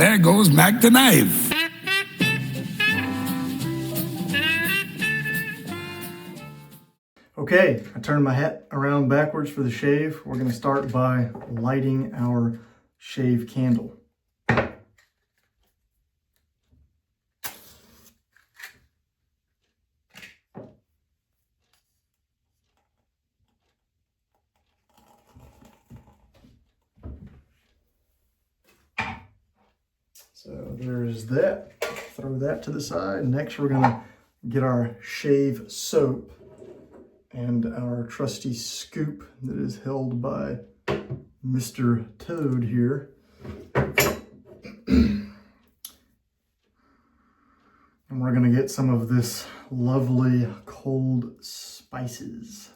There goes Mac the knife. Okay, I turned my hat around backwards for the shave. We're going to start by lighting our shave candle. So there's that. Throw that to the side. Next, we're going to get our shave soap and our trusty scoop that is held by Mr. Toad here. And we're going to get some of this lovely cold spices.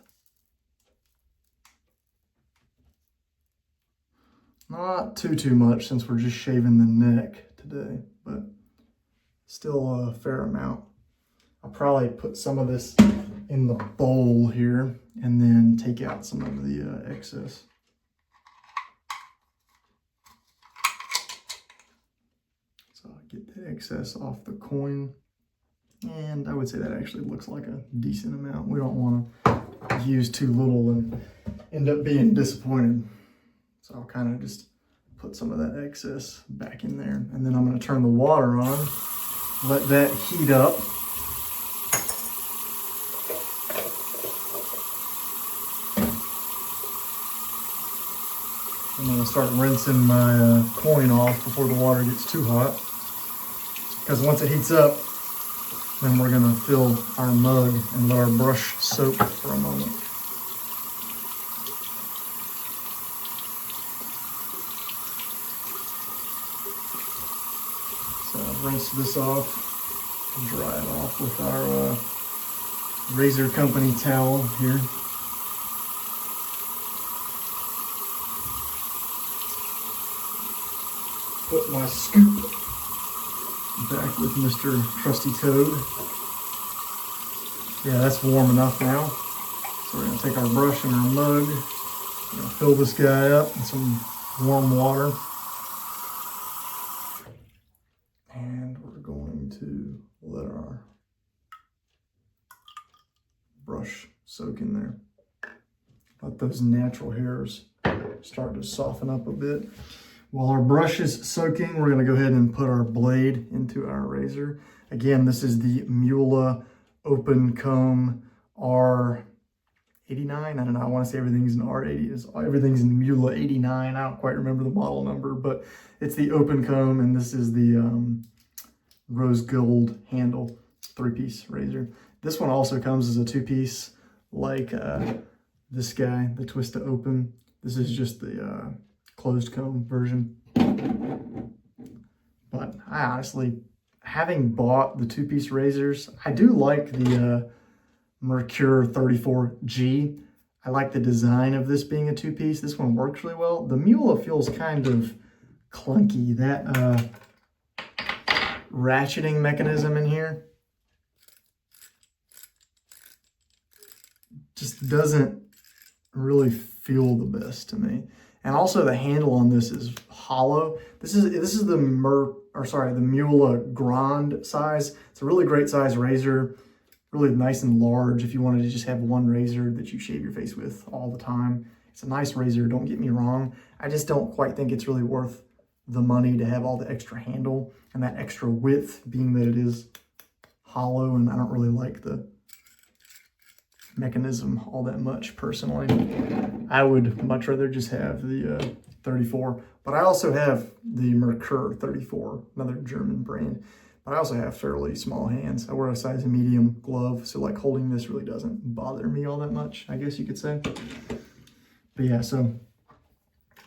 Not too much since we're just shaving the neck today, but still a fair amount. I'll probably put some of this in the bowl here and then take out some of the excess. So I'll get the excess off the coin. And I would say that actually looks like a decent amount. We don't want to use too little and end up being disappointed. So I'll kind of just put some of that excess back in there. And then I'm going to turn the water on, let that heat up. I'm going to start rinsing my coin off before the water gets too hot. Because once it heats up, then we're going to fill our mug and let our brush soak for a moment. So I'll rinse this off and dry it off with our Razor Company towel here. Put my scoop back with Mr. Trusty Toad. Yeah, that's warm enough now. So we're going to take our brush and our mug, fill this guy up with some warm water. And we're going to let our brush soak in there. Let those natural hairs start to soften up a bit. While our brush is soaking, we're going to go ahead and put our blade into our razor. Again, this is the Mueller Open Comb R89. I don't know, I want to say everything's an R80. Everything's in Mueller 89. I don't quite remember the model number, but it's the Open Comb, and this is the rose gold handle 3-piece razor. This one also comes as a 2-piece, like this guy, the Twist to Open. This is just the closed comb version. But I honestly, having bought the 2-piece razors, I do like the Mercure 34G. I like the design of this being a 2-piece. This one works really well. The Mueller feels kind of clunky. That ratcheting mechanism in here just doesn't really feel the best to me. And also the handle on this is hollow. This is the Mueller Grand size. It's a really great size razor, really nice and large if you wanted to just have one razor that you shave your face with all the time. It's a nice razor, don't get me wrong. I just don't quite think it's really worth the money to have all the extra handle and that extra width, being that it is hollow, and I don't really like the mechanism all that much personally. I would much rather just have the 34, but I also have the Mercure 34, another German brand, but I also have fairly small hands. I wear a size medium glove, so like holding this really doesn't bother me all that much, I guess you could say. But yeah, so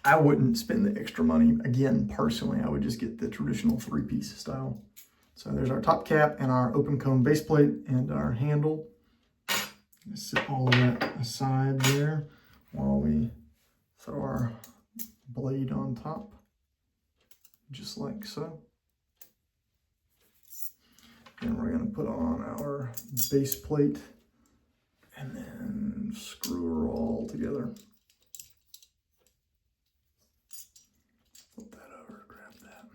I wouldn't spend the extra money. Again, personally, I would just get the traditional 3-piece style. So there's our top cap and our open comb base plate and our handle. Set all of that aside there while we throw our blade on top, just like so. Then we're going to put on our base plate and then screw her all together. Flip that over, grab that.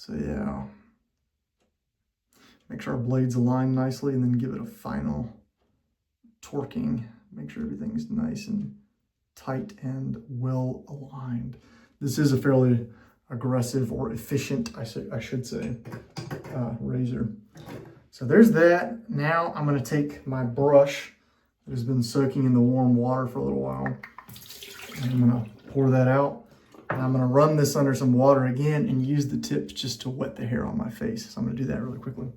So yeah, make sure our blades align nicely and then give it a final torquing. Make sure everything's nice and tight and well aligned. This is a fairly aggressive or efficient, I should say, razor. So there's that. Now I'm going to take my brush that has been soaking in the warm water for a little while, and I'm going to pour that out. And I'm going to run this under some water again and use the tips just to wet the hair on my face. So I'm going to do that really quickly.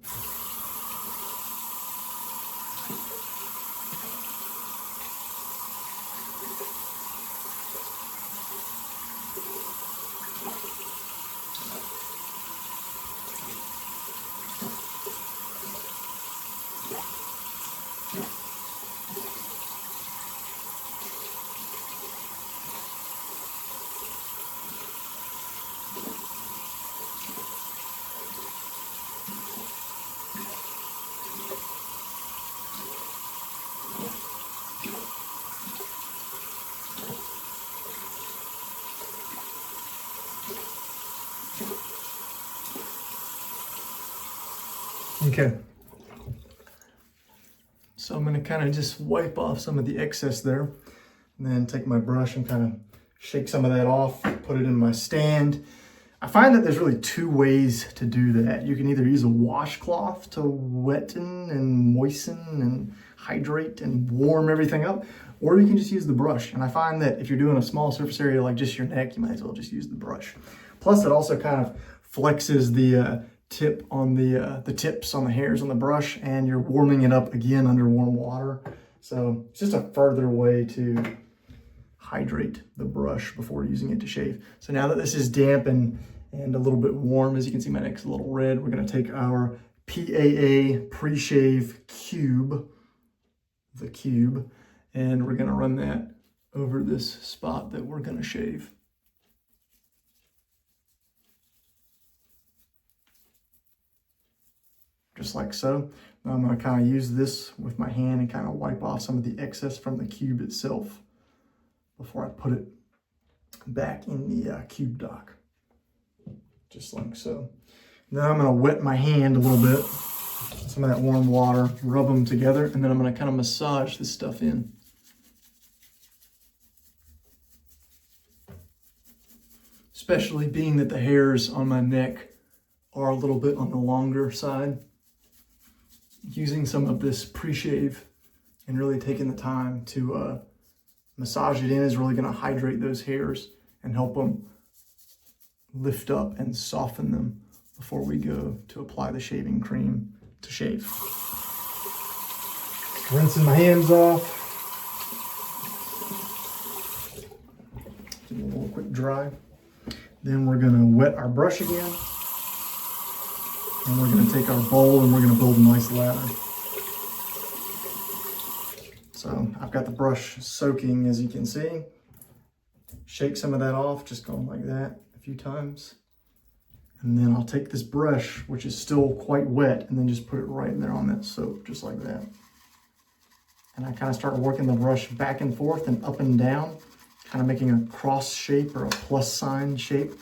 Okay, so I'm going to kind of just wipe off some of the excess there, and then take my brush and kind of shake some of that off, put it in my stand. I find that there's really two ways to do that. You can either use a washcloth to wetten and moisten and hydrate and warm everything up, or you can just use the brush. And I find that if you're doing a small surface area like just your neck, you might as well just use the brush. Plus, it also kind of flexes the tip on the tips on the hairs on the brush, and you're warming it up again under warm water. So it's just a further way to hydrate the brush before using it to shave. So now that this is damp and a little bit warm, as you can see my neck's a little red, we're going to take our PAA pre-shave cube, and we're going to run that over this spot that we're going to shave. Just like so. Now I'm going to kind of use this with my hand and kind of wipe off some of the excess from the cube itself before I put it back in the cube dock. Just like so. Now I'm going to wet my hand a little bit, some of that warm water, rub them together, and then I'm going to kind of massage this stuff in. Especially being that the hairs on my neck are a little bit on the longer side. Using some of this pre-shave and really taking the time to massage it in is really going to hydrate those hairs and help them lift up and soften them before we go to apply the shaving cream to shave. Rinsing my hands off. Do a little quick dry. Then we're going to wet our brush again. And we're going to take our bowl and we're going to build a nice lather. So I've got the brush soaking, as you can see. Shake some of that off, just going like that a few times. And then I'll take this brush, which is still quite wet, and then just put it right in there on that soap, just like that. And I kind of start working the brush back and forth and up and down, kind of making a cross shape or a plus sign shape.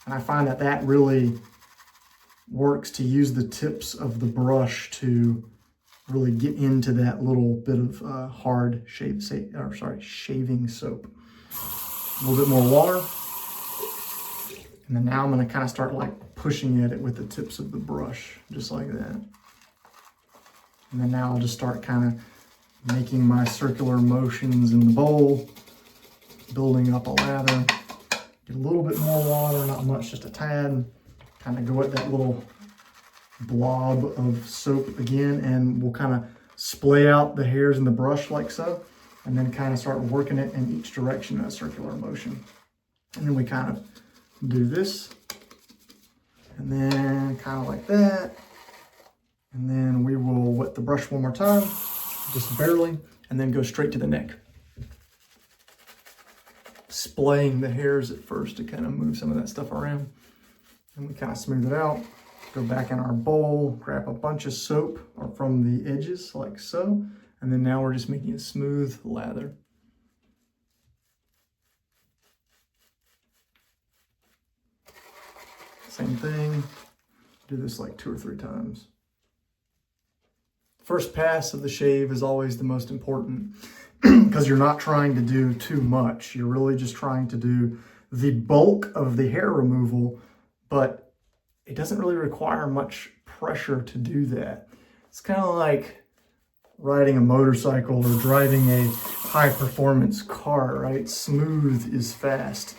And I find that that really works to use the tips of the brush to really get into that little bit of hard shaving soap. A little bit more water. And then now I'm going to kind of start like pushing at it with the tips of the brush, just like that. And then now I'll just start kind of making my circular motions in the bowl, building up a lather. Get a little bit more water, not much, just a tad. Kind of go at that little blob of soap again, and we'll kind of splay out the hairs in the brush like so, and then kind of start working it in each direction in a circular motion. And then we kind of do this, and then kind of like that, and then we will wet the brush one more time, just barely, and then go straight to the neck. Splaying the hairs at first to kind of move some of that stuff around. And we kind of smooth it out, go back in our bowl, grab a bunch of soap or from the edges like so, and then now we're just making a smooth lather. Same thing. Do this like 2 or 3 times. First pass of the shave is always the most important because you're not trying to do too much. You're really just trying to do the bulk of the hair removal, but it doesn't really require much pressure to do that. It's kind of like riding a motorcycle or driving a high performance car, right? Smooth is fast.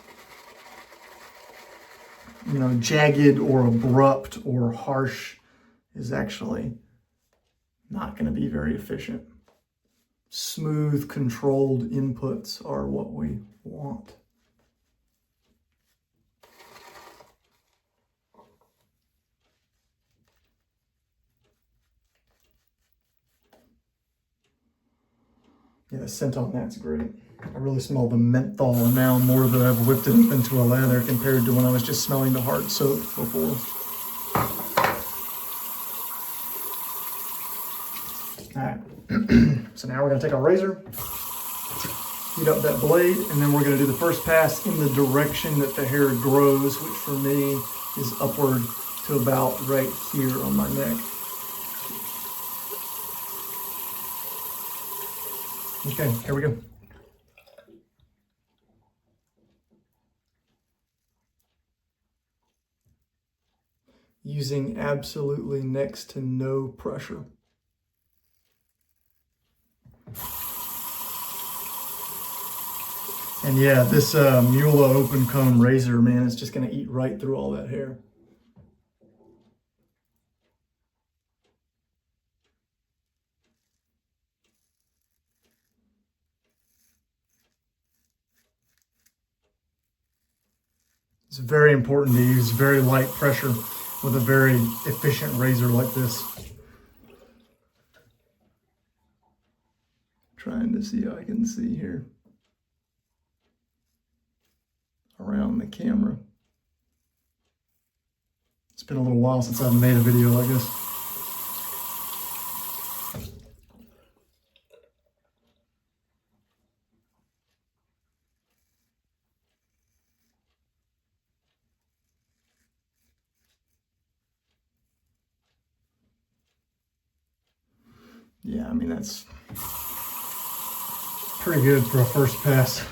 You know, jagged or abrupt or harsh is actually not going to be very efficient. Smooth, controlled inputs are what we want. Yeah, the scent on that's great. I really smell the menthol now more that I've whipped it up into a lather compared to when I was just smelling the hard soap before. All right, so now we're gonna take our razor, heat up that blade, and then we're gonna do the first pass in the direction that the hair grows, which for me is upward to about right here on my neck. Okay, here we go. Using absolutely next to no pressure. And yeah, this Mula open comb razor, man, is just gonna eat right through all that hair. It's very important to use very light pressure with a very efficient razor like this. Trying to see how I can see here around the camera. It's been a little while since I've made a video like this. Yeah, I mean, that's pretty good for a first pass.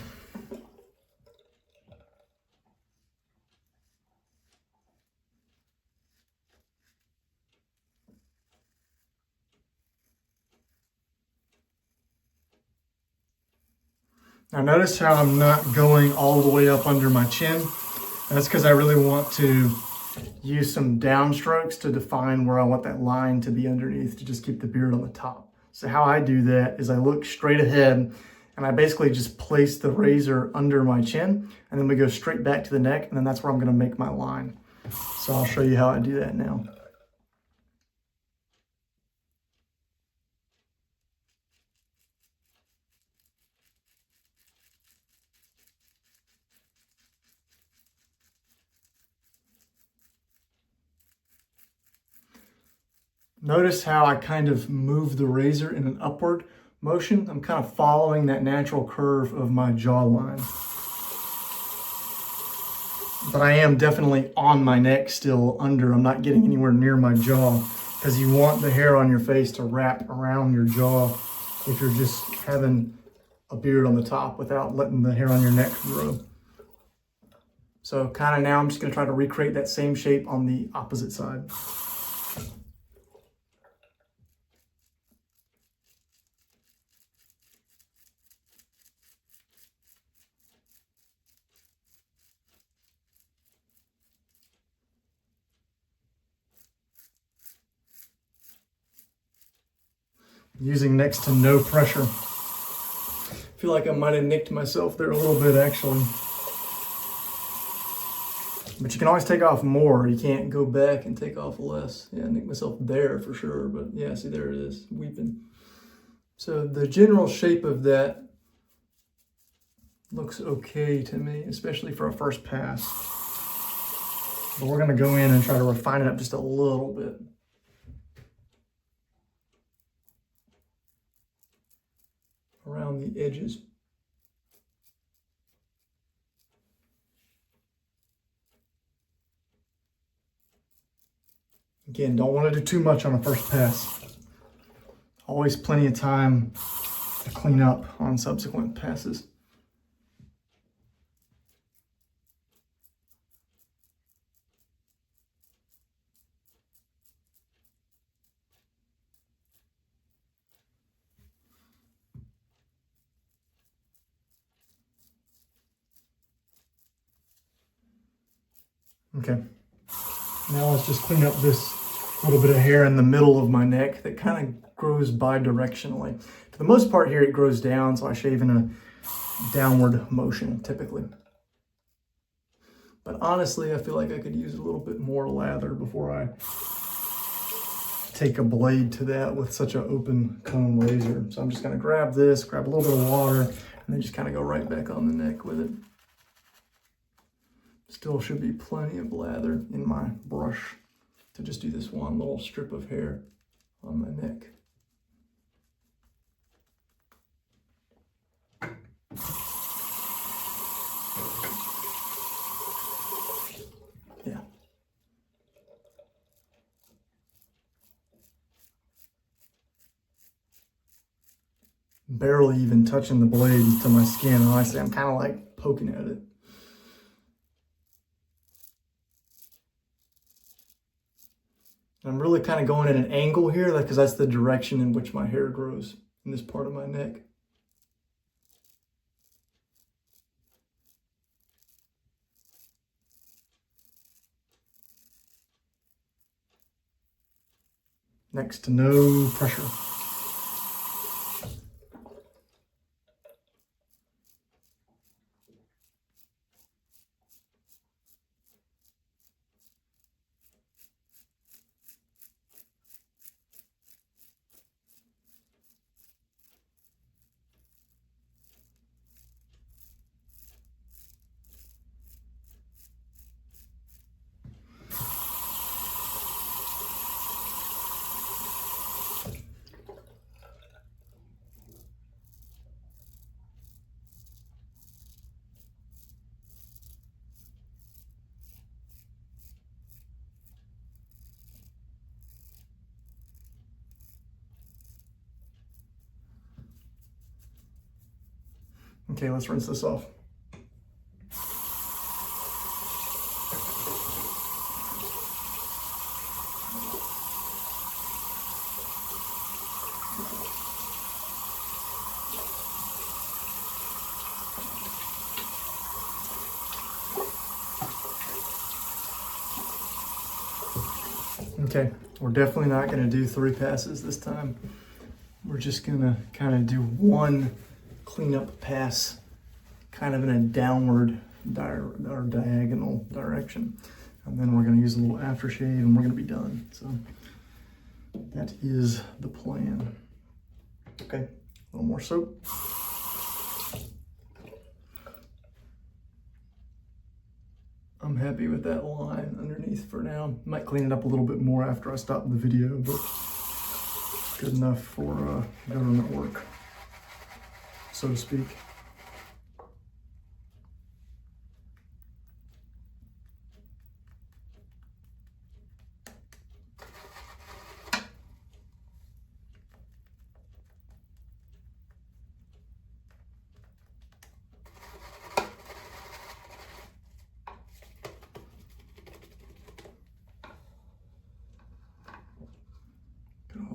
Now notice how I'm not going all the way up under my chin. That's because I really want to use some downstrokes to define where I want that line to be underneath to just keep the beard on the top. So how I do that is I look straight ahead and I basically just place the razor under my chin and then we go straight back to the neck and then that's where I'm gonna make my line. So I'll show you how I do that now. Notice how I kind of move the razor in an upward motion. I'm kind of following that natural curve of my jawline. But I am definitely on my neck still under. I'm not getting anywhere near my jaw because you want the hair on your face to wrap around your jaw if you're just having a beard on the top without letting the hair on your neck grow. So kind of now I'm just going to try to recreate that same shape on the opposite side. Using next to no pressure. I feel like I might have nicked myself there a little bit actually. But you can always take off more. You can't go back and take off less. Yeah, I nicked myself there for sure, but yeah, see there it is, weeping. So the general shape of that looks okay to me, especially for a first pass. But we're gonna go in and try to refine it up just a little bit. Around the edges. Again, don't want to do too much on a first pass. Always plenty of time to clean up on subsequent passes. Okay, now let's just clean up this little bit of hair in the middle of my neck that kind of grows bi-directionally. For the most part here, it grows down, so I shave in a downward motion typically. But honestly, I feel like I could use a little bit more lather before I take a blade to that with such an open comb razor. So I'm just gonna grab this, grab a little bit of water, and then just kind of go right back on the neck with it. Still should be plenty of lather in my brush to just do this one little strip of hair on my neck. Yeah. Barely even touching the blade to my skin. Honestly, I'm kind of like poking at it. I'm really kind of going at an angle here, because that's the direction in which my hair grows in this part of my neck. Next to no pressure. Okay, let's rinse this off. Okay, we're definitely not going to do 3 passes this time. We're just going to kind of do one cleanup pass, kind of in a downward or diagonal direction. And then we're going to use a little aftershave and we're going to be done. So that is the plan. Okay, a little more soap. I'm happy with that line underneath for now. Might clean it up a little bit more after I stop the video, but good enough for government work, so to speak.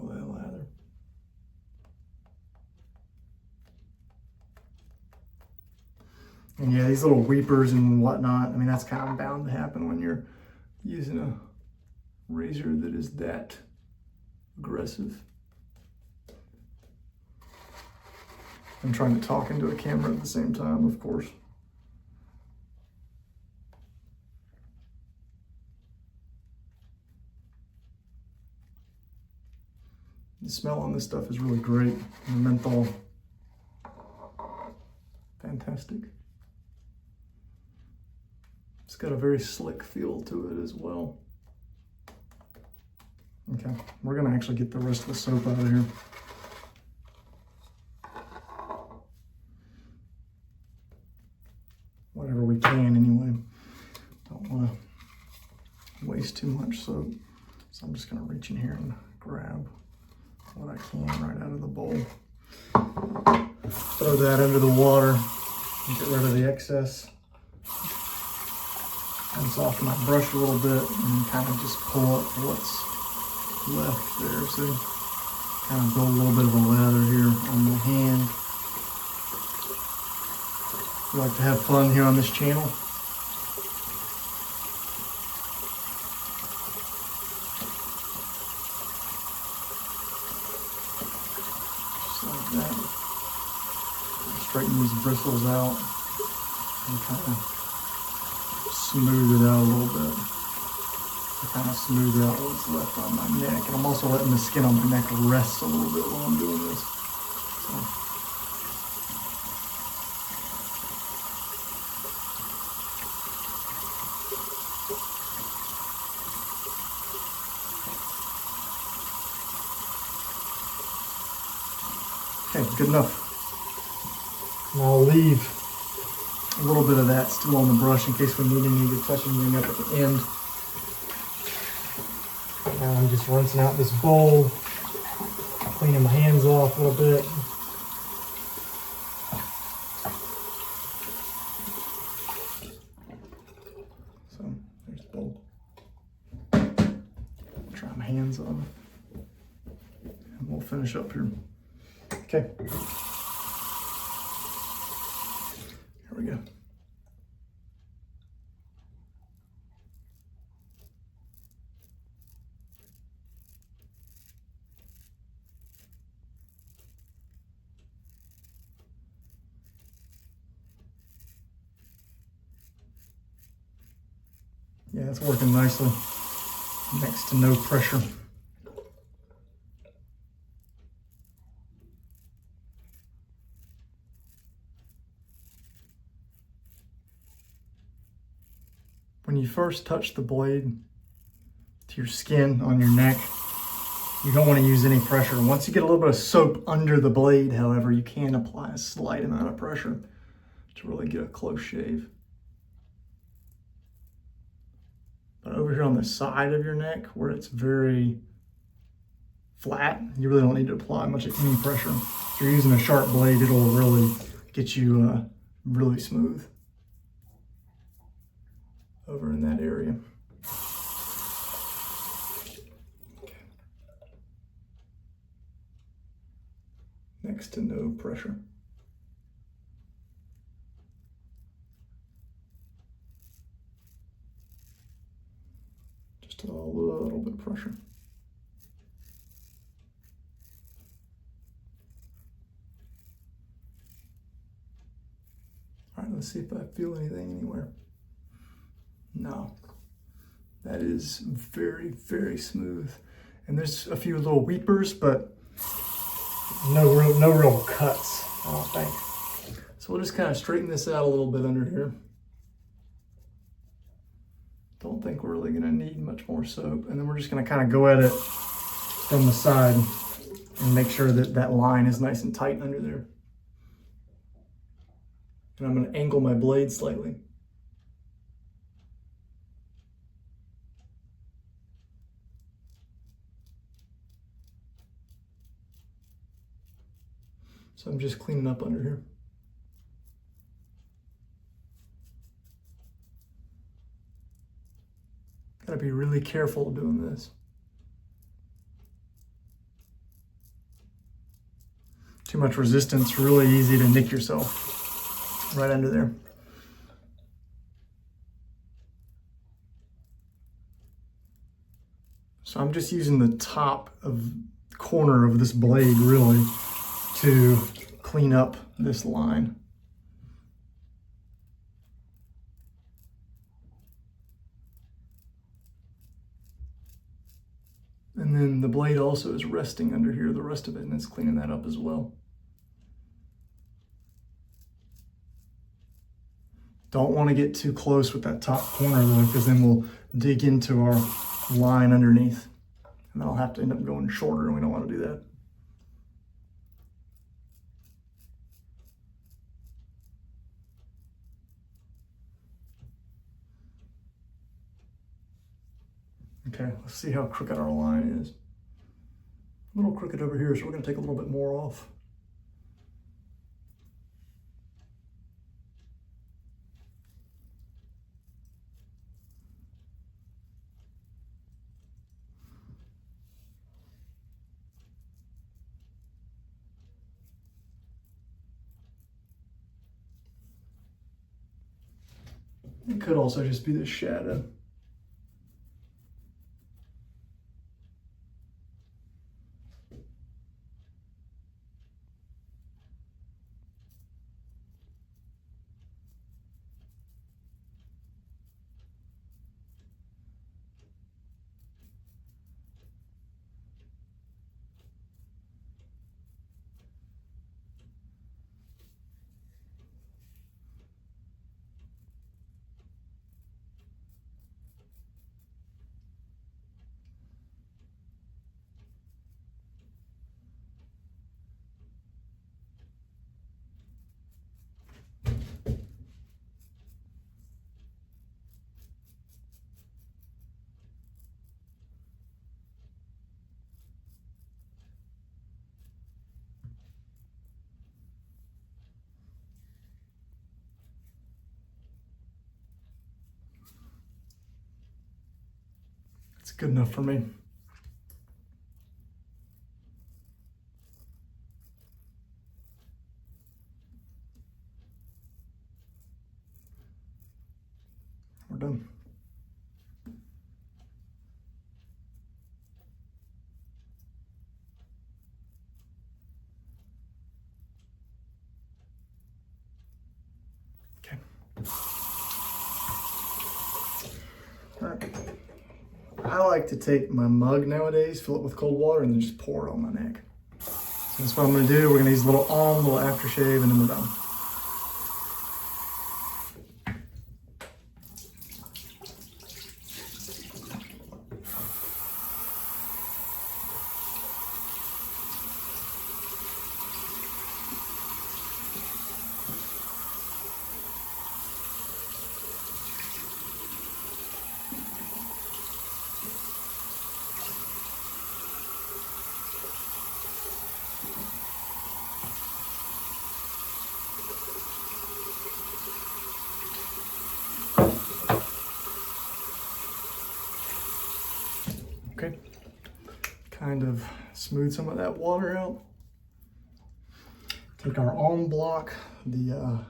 All that lather. And yeah, these little weepers and whatnot, I mean, that's kind of bound to happen when you're using a razor that is that aggressive. I'm trying to talk into a camera at the same time, of course. The smell on this stuff is really great. The menthol, fantastic. It's got a very slick feel to it as well. Okay, we're gonna actually get the rest of the soap out of here. Whatever we can anyway. Don't wanna waste too much soap. So I'm just gonna reach in here and grab what I can right out of the bowl. Throw that under the water and get rid of the excess. And soften my brush a little bit and kind of just pull up what's left there. So kind of build a little bit of a lather here on the hand. We like to have fun here on this channel. Just like that. Straighten these bristles out and kind of smooth it out a little bit. To kind of smooth out what's left on my neck. And I'm also letting the skin on my neck rest a little bit while I'm doing this. So. Okay, good enough. And I'll leave a little bit of that still on the brush in case we need any to touch anything up at the end. Now I'm just rinsing out this bowl, cleaning my hands off a little bit. So there's the bowl. Try my hands on, and we'll finish up here. Okay. Here we go. Yeah, it's working nicely. Next to no pressure. When you first touch the blade to your skin on your neck, you don't want to use any pressure. Once you get a little bit of soap under the blade, however, you can apply a slight amount of pressure to really get a close shave. But over here on the side of your neck, where it's very flat, you really don't need to apply much of any pressure. If you're using a sharp blade, it'll really get you really smooth over in that area. Okay. Next to no pressure. Just a little bit of pressure. All right, let's see if I feel anything anywhere. No, that is very, very smooth. And there's a few little weepers, but no real cuts, I don't think. So we'll just kind of straighten this out a little bit under here. Don't think we're really gonna need much more soap. And then we're just gonna kind of go at it from the side and make sure that that line is nice and tight under there. And I'm gonna angle my blade slightly. So I'm just cleaning up under here. Gotta be really careful doing this. Too much resistance, really easy to nick yourself right under there. So I'm just using the top of the corner of this blade really to clean up this line. And then the blade also is resting under here, the rest of it, and it's cleaning that up as well. Don't want to get too close with that top corner though, because then we'll dig into our line underneath. And then I'll have to end up going shorter, and we don't want to do that. Okay, let's see how crooked our line is. A little crooked over here, so we're going to take a little bit more off. It could also just be the shadow. It's good enough for me. We're done. Okay. All right. I like to take my mug nowadays, fill it with cold water, and then just pour it on my neck. So that's what I'm going to do. We're going to use a little alm, a little aftershave, and then we're done. Okay, kind of smooth some of that water out. Take our alm block, the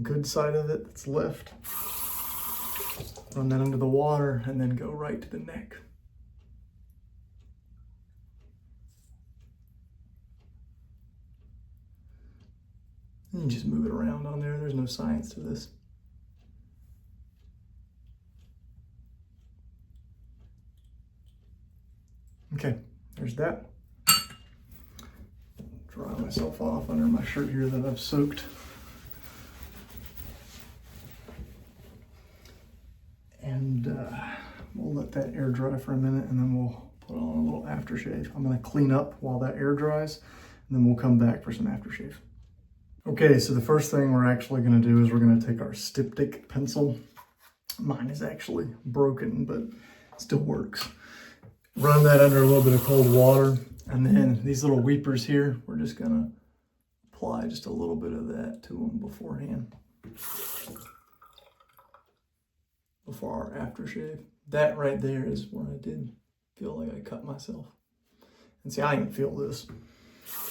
good side of it that's left, run that under the water, and then go right to the neck. And you just move it around on there. There's no science to this. Okay, there's that. Dry myself off under my shirt here that I've soaked. And we'll let that air dry for a minute, and then we'll put on a little aftershave. I'm gonna clean up while that air dries, and then we'll come back for some aftershave. Okay, so the first thing we're actually gonna do is we're gonna take our Styptic pencil. Mine is actually broken, but it still works. Run that under a little bit of cold water, and then these little weepers here, we're just gonna apply just a little bit of that to them beforehand. Before our aftershave. That right there is where I did feel like I cut myself. And see, I even feel this,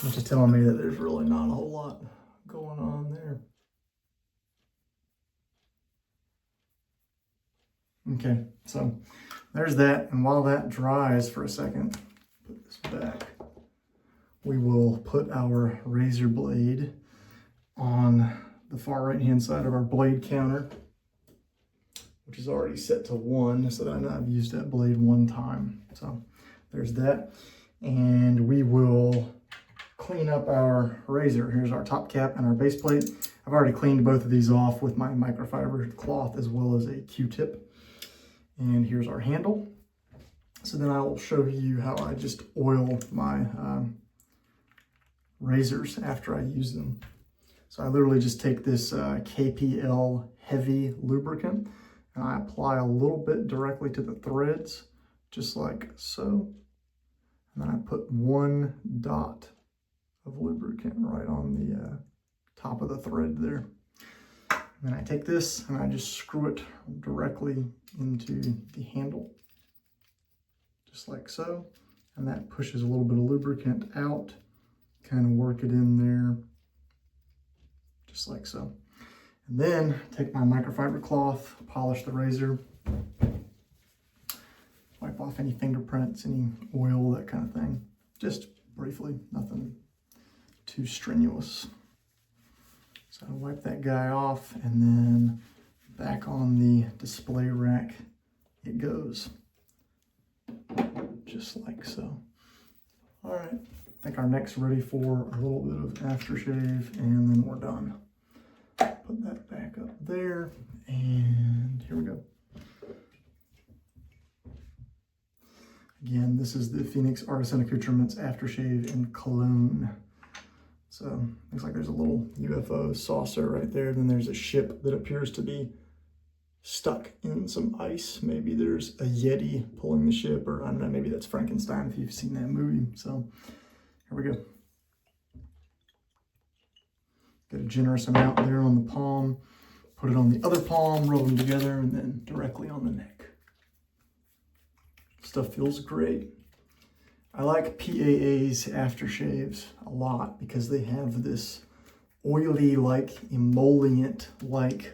which is telling me that there's really not a whole lot going on there. Okay, so there's that, and while that dries for a second, put this back, we will put our razor blade on the far right hand side of our blade counter, which is already set to 1, so that I know I've used that blade 1 time. So there's that, and we will clean up our razor. Here's our top cap and our base plate. I've already cleaned both of these off with my microfiber cloth as well as a Q-tip. And here's our handle. So then I will show you how I just oil my razors after I use them. So I literally just take this KPL heavy lubricant, and I apply a little bit directly to the threads just like so. And then I put 1 dot of lubricant right on the top of the thread there. And then I take this and I just screw it directly into the handle, just like so. And that pushes a little bit of lubricant out, kind of work it in there, just like so. And then take my microfiber cloth, polish the razor, wipe off any fingerprints, any oil, that kind of thing. Just briefly, nothing too strenuous. So I wipe that guy off, and then back on the display rack it goes, just like so. All right, I think our neck's ready for a little bit of aftershave, and then we're done. Put that back up there, and here we go. Again, this is the Phoenix Artisan Accoutrements Aftershave in Cologne. So, looks like there's a little UFO saucer right there. Then there's a ship that appears to be stuck in some ice. Maybe there's a Yeti pulling the ship, or I don't know, maybe that's Frankenstein if you've seen that movie. So, here we go. Get a generous amount there on the palm. Put it on the other palm, rub them together, and then directly on the neck. Stuff feels great. I like PAA's aftershaves a lot because they have this oily, like emollient-like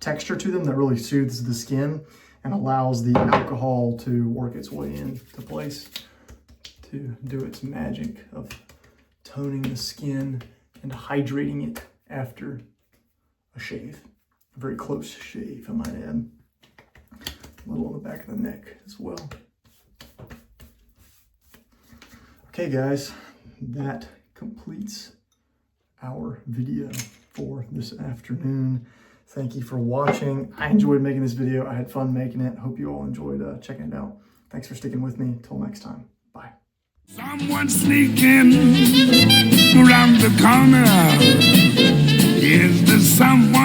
texture to them that really soothes the skin and allows the alcohol to work its way into place to do its magic of toning the skin and hydrating it after a shave. A very close shave, I might add. A little on the back of the neck as well. Okay guys, that completes our video for this afternoon. Thank you for watching. I enjoyed making this video. I had fun making it. Hope you all enjoyed checking it out. Thanks for sticking with me. Till next time. Bye. Someone sneaking around the corner. Is there someone?